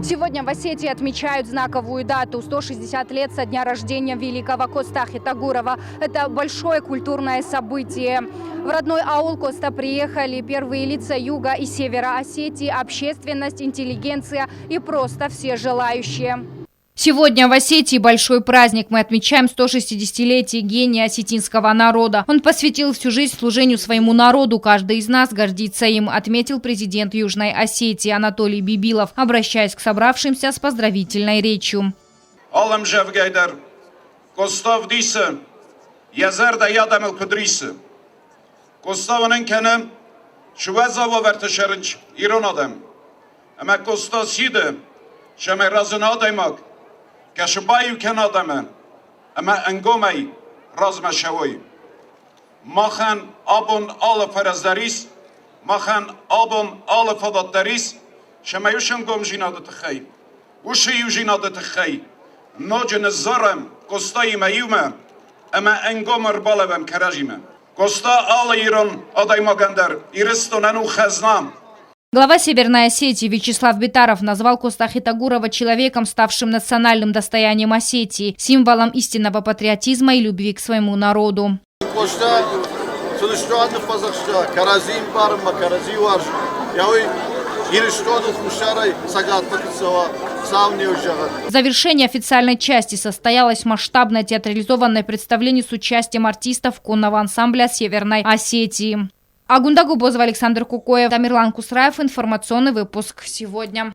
Сегодня в Осетии отмечают знаковую дату – 160 лет со дня рождения великого Коста Хитагурова. Это большое культурное событие. В родной аул Коста приехали первые лица юга и севера Осетии, общественность, интеллигенция и просто все желающие. Сегодня в Осетии большой праздник. Мы отмечаем 160-летие гения осетинского народа. Он посвятил всю жизнь служению своему народу. Каждый из нас гордится им, отметил президент Южной Осетии Анатолий Бибилов, обращаясь к собравшимся с поздравительной речью. Кашубаю канадаме, ама ангомай размашавой. Махан абон алла фараздарис, махан абон алла фадатдарис, шамаюшан гом жинадат хай. Уши южинадат хай. Ноджен зарам костай маюма, ама ангомар балавам каражима. Коста алла ирон адай магандар, ирестонану хазнам. Глава Северной Осетии Вячеслав Битаров назвал Коста Хитагурова человеком, ставшим национальным достоянием Осетии, символом истинного патриотизма и любви к своему народу. В завершении официальной части состоялось масштабное театрализованное представление с участием артистов конного ансамбля Северной Осетии. Агунда Губозова, Александр Кукоев, Тамерлан Кусраев. Информационный выпуск сегодня.